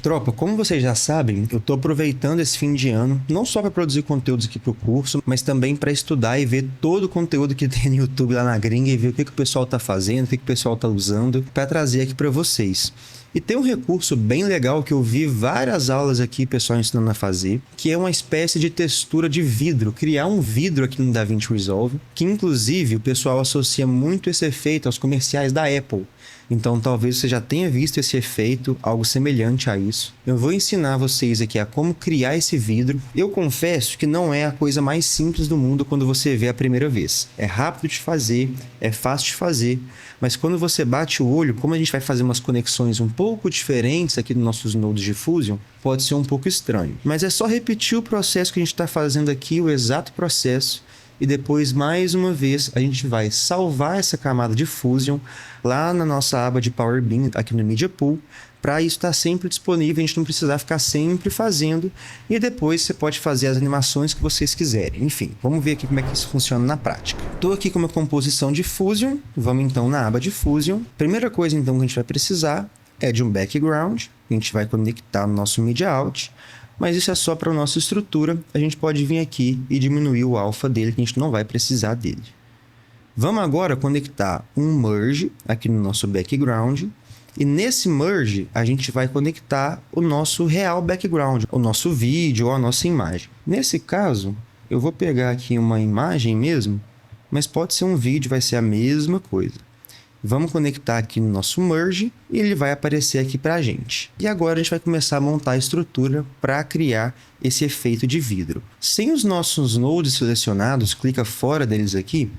Tropa, como vocês já sabem, eu tô aproveitando esse fim de ano, não só para produzir conteúdos aqui pro curso, mas também para estudar e ver todo o conteúdo que tem no YouTube lá na gringa e ver o que o pessoal tá fazendo, o que o pessoal tá usando para trazer aqui para vocês. E tem um recurso bem legal que eu vi várias aulas aqui, pessoal ensinando a fazer, que é uma espécie de textura de vidro, criar um vidro aqui no DaVinci Resolve, que inclusive o pessoal associa muito esse efeito aos comerciais da Apple. Então talvez você já tenha visto esse efeito, algo semelhante a isso. Eu vou ensinar vocês aqui a como criar esse vidro. Eu confesso que não é a coisa mais simples do mundo quando você vê a primeira vez. É rápido de fazer, é fácil de fazer, mas quando você bate o olho, como a gente vai fazer umas conexões um pouco diferentes aqui nos nossos nodes de Fusion, pode ser um pouco estranho. Mas é só repetir o processo que a gente está fazendo aqui, o exato processo, e depois, mais uma vez, a gente vai salvar essa camada de Fusion lá na nossa aba de Power BIM, aqui no Media Pool, para isso estar sempre disponível, a gente não precisar ficar sempre fazendo, e depois você pode fazer as animações que vocês quiserem. Enfim, vamos ver aqui como é que isso funciona na prática. Estou aqui com uma composição de Fusion, vamos então na aba de Fusion. Primeira coisa então que a gente vai precisar é de um background, que a gente vai conectar no nosso Media Out. Mas isso é só para a nossa estrutura, a gente pode vir aqui e diminuir o alfa dele, que a gente não vai precisar dele. Vamos agora conectar um merge aqui no nosso background, e nesse merge a gente vai conectar o nosso real background, o nosso vídeo ou a nossa imagem. Nesse caso, eu vou pegar aqui uma imagem mesmo, mas pode ser um vídeo, vai ser a mesma coisa. Vamos conectar aqui no nosso merge e ele vai aparecer aqui para a gente. E agora a gente vai começar a montar a estrutura para criar esse efeito de vidro. Sem os nossos nodes selecionados, clica fora deles aqui,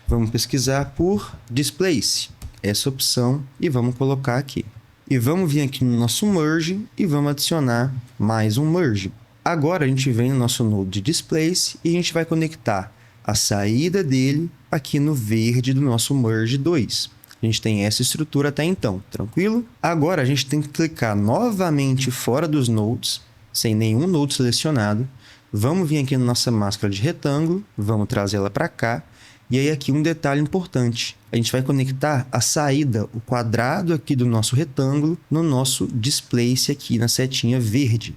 vamos pesquisar por Displace, essa opção, e vamos colocar aqui. E vamos vir aqui no nosso merge e vamos adicionar mais um merge. Agora a gente vem no nosso node de Displace e a gente vai conectar a saída dele aqui no verde do nosso merge 2. A gente tem essa estrutura até então, tranquilo? Agora a gente tem que clicar novamente fora dos nodes, sem nenhum node selecionado. Vamos vir aqui na nossa máscara de retângulo, vamos trazer ela para cá. E aí aqui um detalhe importante, a gente vai conectar a saída, o quadrado aqui do nosso retângulo, no nosso displace aqui na setinha verde.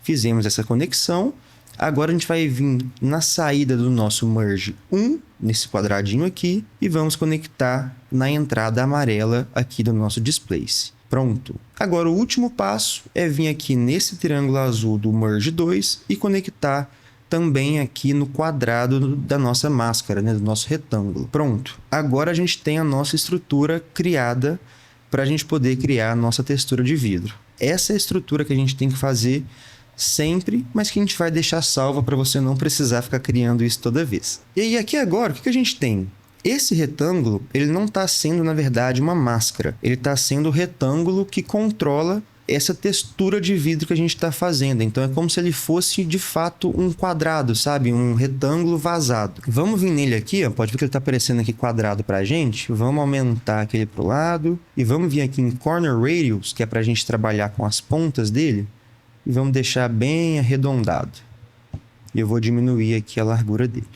Fizemos essa conexão. Agora a gente vai vir na saída do nosso merge 1, nesse quadradinho aqui, e vamos conectar na entrada amarela aqui do nosso displace. Pronto. Agora o último passo é vir aqui nesse triângulo azul do merge 2 e conectar também aqui no quadrado da nossa máscara, né, do nosso retângulo. Pronto. Agora a gente tem a nossa estrutura criada para a gente poder criar a nossa textura de vidro. Essa é a estrutura que a gente tem que fazer sempre, mas que a gente vai deixar salva para você não precisar ficar criando isso toda vez. E aí aqui agora, o que a gente tem? Esse retângulo, ele não está sendo, na verdade, uma máscara. Ele está sendo o retângulo que controla essa textura de vidro que a gente está fazendo. Então é como se ele fosse, de fato, um quadrado, sabe? Um retângulo vazado. Vamos vir nele aqui, ó. Pode ver que ele está aparecendo aqui quadrado para a gente. Vamos aumentar aquele para o lado. E vamos vir aqui em Corner Radius, que é para a gente trabalhar com as pontas dele. E vamos deixar bem arredondado. E eu vou diminuir aqui a largura dele.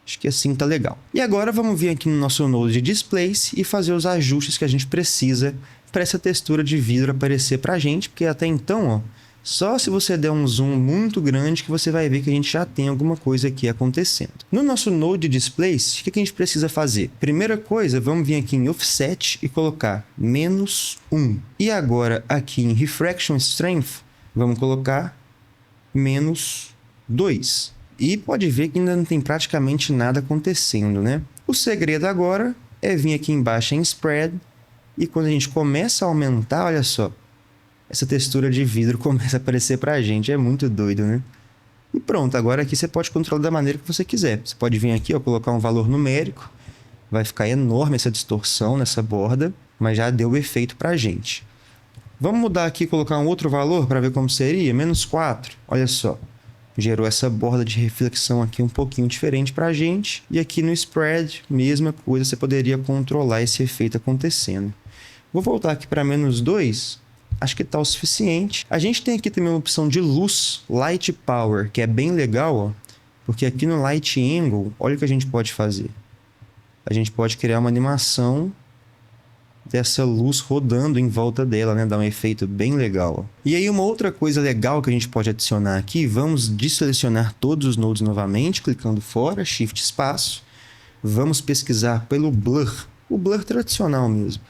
Acho que assim tá legal. E agora vamos vir aqui no nosso node de Displace e fazer os ajustes que a gente precisa para essa textura de vidro aparecer para a gente, porque até então, ó, só se você der um zoom muito grande que você vai ver que a gente já tem alguma coisa aqui acontecendo. No nosso node de Displace, o que a gente precisa fazer? Primeira coisa, vamos vir aqui em Offset e colocar -1. E agora aqui em Refraction Strength, vamos colocar -2. E pode ver que ainda não tem praticamente nada acontecendo, né? O segredo agora é vir aqui embaixo em Spread. E quando a gente começa a aumentar, olha só. Essa textura de vidro começa a aparecer pra gente. É muito doido, né? E pronto, agora aqui você pode controlar da maneira que você quiser. Você pode vir aqui, ó, colocar um valor numérico. Vai ficar enorme essa distorção nessa borda. Mas já deu o efeito pra gente. Vamos mudar aqui e colocar um outro valor para ver como seria. -4. Olha só. Gerou essa borda de reflexão aqui um pouquinho diferente para a gente. E aqui no Spread, mesma coisa, você poderia controlar esse efeito acontecendo. Vou voltar aqui para -2. Acho que está o suficiente. A gente tem aqui também uma opção de luz, Light Power, que é bem legal, ó, porque aqui no Light Angle, olha o que a gente pode fazer. A gente pode criar uma animação ter essa luz rodando em volta dela, né? Dá um efeito bem legal. E aí uma outra coisa legal que a gente pode adicionar aqui, vamos desselecionar todos os nodes novamente, clicando fora, Shift espaço. Vamos pesquisar pelo Blur, o Blur tradicional mesmo.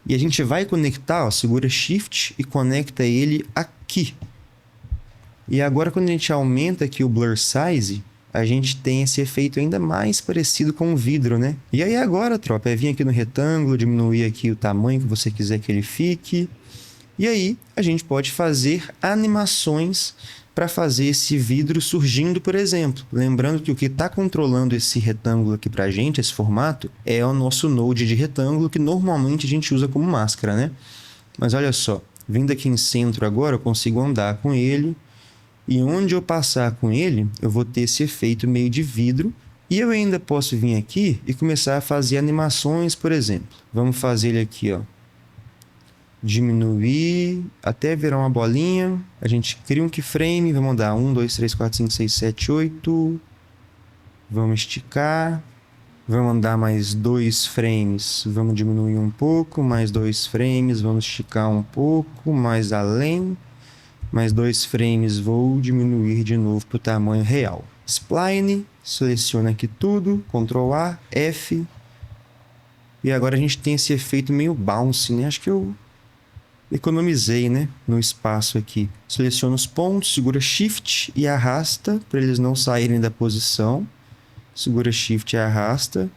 E a gente vai conectar, ó, segura Shift e conecta ele aqui. E agora quando a gente aumenta aqui o Blur Size, a gente tem esse efeito ainda mais parecido com o vidro, né? E aí agora, tropa, é vir aqui no retângulo, diminuir aqui o tamanho que você quiser que ele fique. E aí a gente pode fazer animações para fazer esse vidro surgindo, por exemplo. Lembrando que o que está controlando esse retângulo aqui para a gente, esse formato, é o nosso node de retângulo que normalmente a gente usa como máscara, né? Mas olha só, vindo aqui em centro agora, eu consigo andar com ele. E onde eu passar com ele, eu vou ter esse efeito meio de vidro. E eu ainda posso vir aqui e começar a fazer animações, por exemplo. Vamos fazer ele aqui, ó. Diminuir até virar uma bolinha. A gente cria um keyframe, vamos dar 1, 2, 3, 4, 5, 6, 7, 8. Vamos esticar. Vamos andar mais 2 frames. Vamos diminuir um pouco, mais 2 frames. Vamos esticar um pouco, mais além. Mais 2 frames, vou diminuir de novo para o tamanho real. Spline, seleciona aqui tudo, Ctrl A, F. E agora a gente tem esse efeito meio bounce, né? Acho que eu economizei, né? No espaço aqui. Seleciona os pontos, segura Shift e arrasta para eles não saírem da posição. Segura Shift e arrasta.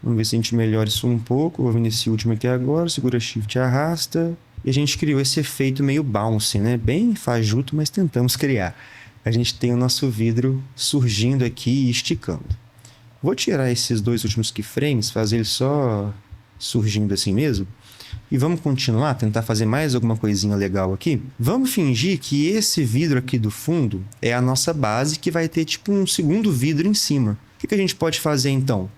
Vamos ver se a gente melhora isso um pouco. Vou vir nesse último aqui agora, segura Shift e arrasta. E a gente criou esse efeito meio bounce, né? Bem fajuto, mas tentamos criar. A gente tem o nosso vidro surgindo aqui e esticando. Vou tirar esses 2 últimos keyframes, fazer ele só surgindo assim mesmo. E vamos continuar, tentar fazer mais alguma coisinha legal aqui. Vamos fingir que esse vidro aqui do fundo é a nossa base, que vai ter tipo um segundo vidro em cima. O que a gente pode fazer então?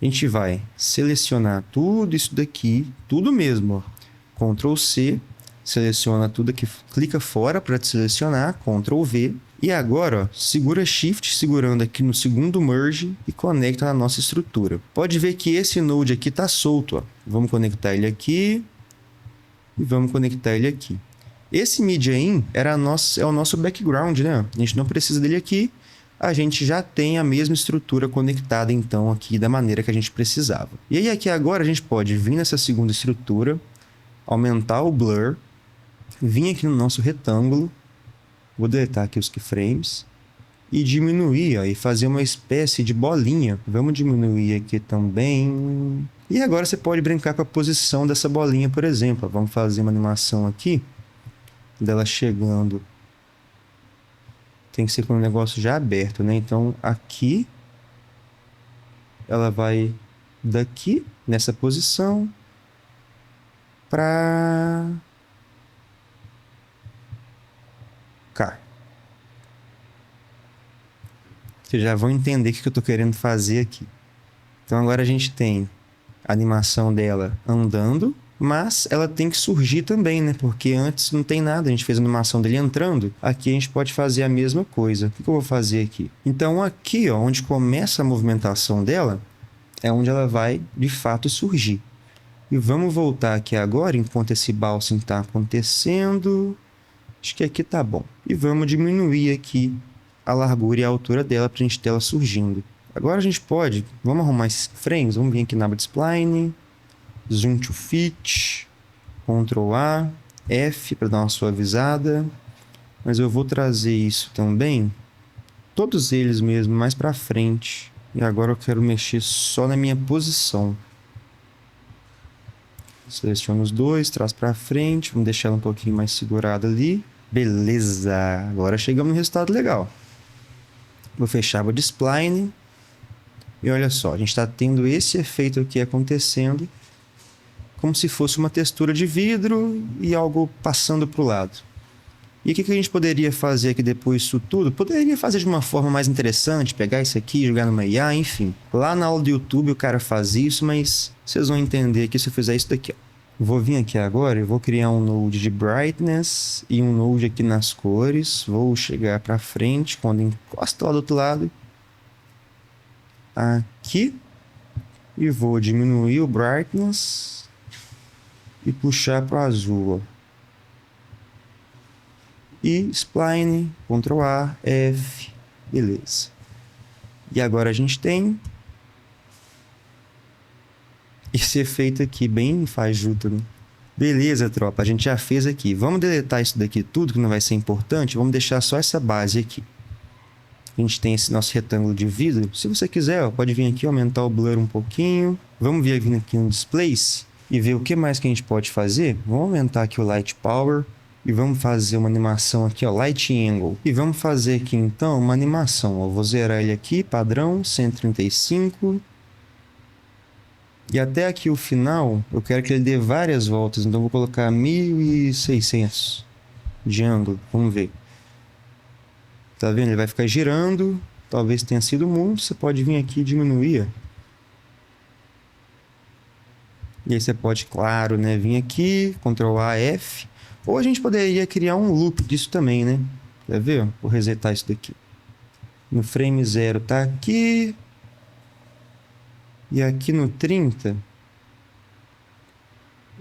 A gente vai selecionar tudo isso daqui, tudo mesmo, ó. Ctrl C, seleciona tudo aqui, clica fora para selecionar, Ctrl V. E agora, ó, segura Shift, segurando aqui no segundo merge e conecta na nossa estrutura. Pode ver que esse node aqui está solto, ó. Vamos conectar ele aqui e vamos conectar ele aqui. Esse Media In é o nosso background, né? A gente não precisa dele aqui. A gente já tem a mesma estrutura conectada, então, aqui da maneira que a gente precisava. E aí, aqui agora, a gente pode vir nessa segunda estrutura, aumentar o blur, vir aqui no nosso retângulo, vou deletar aqui os keyframes, e diminuir, ó, e fazer uma espécie de bolinha. Vamos diminuir aqui também. E agora você pode brincar com a posição dessa bolinha, por exemplo. Vamos fazer uma animação aqui, dela chegando. Tem que ser com o negócio já aberto, né? Então, aqui, ela vai daqui, nessa posição, para cá. Vocês já vão entender o que eu estou querendo fazer aqui. Então agora a gente tem a animação dela andando, mas ela tem que surgir também, né? Porque antes não tem nada, a gente fez a animação dele entrando. Aqui a gente pode fazer a mesma coisa. O que eu vou fazer aqui? Então aqui, ó, onde começa a movimentação dela, é onde ela vai de fato surgir. E vamos voltar aqui agora, enquanto esse bouncing está acontecendo. Acho que aqui tá bom. E vamos diminuir aqui a largura e a altura dela para a gente ter ela surgindo. Agora a gente pode, vamos arrumar esses frames, vamos vir aqui na aba de Spline, Zoom to Fit, Ctrl A, F para dar uma suavizada. Mas eu vou trazer isso também, todos eles mesmo, mais para frente. E agora eu quero mexer só na minha posição. Seleciono os dois, traz para frente, vamos deixar ela um pouquinho mais segurada ali. Beleza, agora chegamos no resultado legal. Vou fechar a aba de Spline. E olha só, a gente está tendo esse efeito aqui acontecendo, como se fosse uma textura de vidro e algo passando para o lado. E o que a gente poderia fazer aqui depois disso tudo? Poderia fazer de uma forma mais interessante, pegar isso aqui, jogar numa IA, enfim. Lá na aula do YouTube o cara faz isso, mas vocês vão entender aqui se eu fizer isso daqui, ó. Vou vir aqui agora e vou criar um node de brightness e um node aqui nas cores. Vou chegar para frente, quando encosta lá do outro lado, aqui, e vou diminuir o brightness e puxar para o azul, ó. E spline, Ctrl A, F, beleza. E agora a gente tem esse efeito aqui, bem fajuto, né? Beleza, tropa, a gente já fez aqui. Vamos deletar isso daqui tudo, que não vai ser importante. Vamos deixar só essa base aqui. A gente tem esse nosso retângulo de vidro. Se você quiser, ó, pode vir aqui aumentar o blur um pouquinho. Vamos vir aqui no Displays e ver o que mais que a gente pode fazer. Vamos aumentar aqui o Light Power e vamos fazer uma animação aqui, ó, Light Angle. E vamos fazer aqui então uma animação. Ó. Vou zerar ele aqui, padrão, 135. E até aqui o final, eu quero que ele dê várias voltas. Então vou colocar 1600 de ângulo. Vamos ver. Tá vendo? Ele vai ficar girando. Talvez tenha sido muito. Você pode vir aqui e diminuir. E aí você pode, claro, né? Vir aqui, Ctrl A, F. Ou a gente poderia criar um loop disso também, né? Quer ver? Vou resetar isso daqui. No frame 0 tá aqui. E aqui no 30,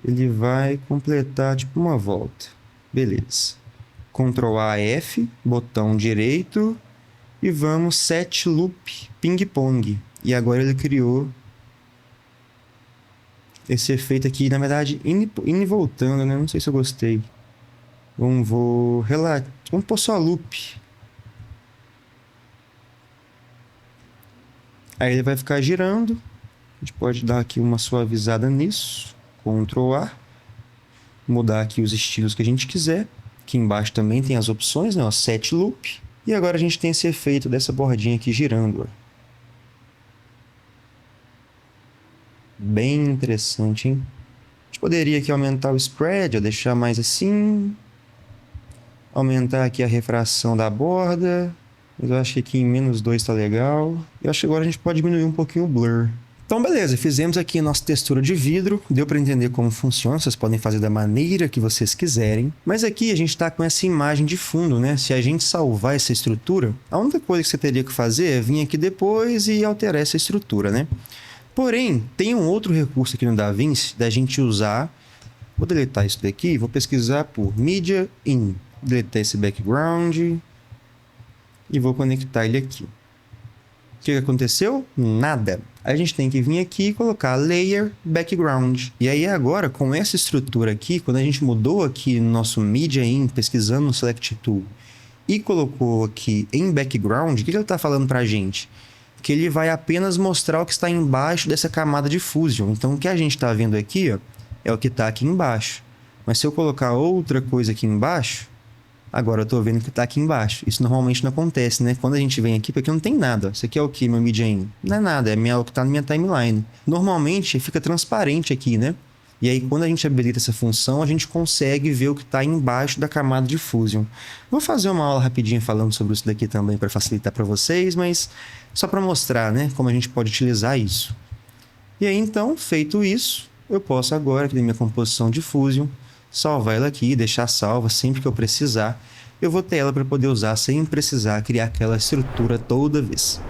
ele vai completar tipo uma volta. Beleza. Ctrl A, F, botão direito. E vamos set loop ping pong. E agora ele criou esse efeito aqui, na verdade, indo e voltando, né? Não sei se eu gostei. Vamos pôr só loop. Aí ele vai ficar girando. A gente pode dar aqui uma suavizada nisso. Ctrl A. Mudar aqui os estilos que a gente quiser. Aqui embaixo também tem as opções, né? Ó, set loop. E agora a gente tem esse efeito dessa bordinha aqui girando. Ó. Bem interessante, hein? A gente poderia aqui aumentar o spread, ó, deixar mais assim. Aumentar aqui a refração da borda. Mas eu acho que aqui em -2 tá legal. Eu acho que agora a gente pode diminuir um pouquinho o blur. Então, beleza, fizemos aqui a nossa textura de vidro, deu para entender como funciona, vocês podem fazer da maneira que vocês quiserem. Mas aqui a gente está com essa imagem de fundo, né? Se a gente salvar essa estrutura, a única coisa que você teria que fazer é vir aqui depois e alterar essa estrutura, né? Porém, tem um outro recurso aqui no DaVinci da gente usar. Vou deletar isso daqui, vou pesquisar por Media In. Deletar esse background e vou conectar ele aqui. O que aconteceu? Nada. A gente tem que vir aqui e colocar Layer Background. E aí agora, com essa estrutura aqui, quando a gente mudou aqui no nosso Media In, pesquisando no Select Tool, e colocou aqui em Background, o que ele está falando para a gente? Que ele vai apenas mostrar o que está embaixo dessa camada de Fusion. Então, o que a gente está vendo aqui, ó, é o que está aqui embaixo. Mas se eu colocar outra coisa aqui embaixo, agora eu estou vendo que está aqui embaixo. Isso normalmente não acontece, né? Quando a gente vem aqui, porque não tem nada. Isso aqui é o que, meu Media In? Não é nada, é o que está na minha timeline. Normalmente fica transparente aqui, né? E aí, quando a gente habilita essa função, a gente consegue ver o que está embaixo da camada de Fusion. Vou fazer uma aula rapidinho falando sobre isso daqui também para facilitar para vocês, mas só para mostrar, né, como a gente pode utilizar isso. E aí, então, feito isso, eu posso agora, aqui na minha composição de Fusion, salvar ela aqui, deixar salva sempre que eu precisar. Eu vou ter ela para poder usar sem precisar criar aquela estrutura toda vez.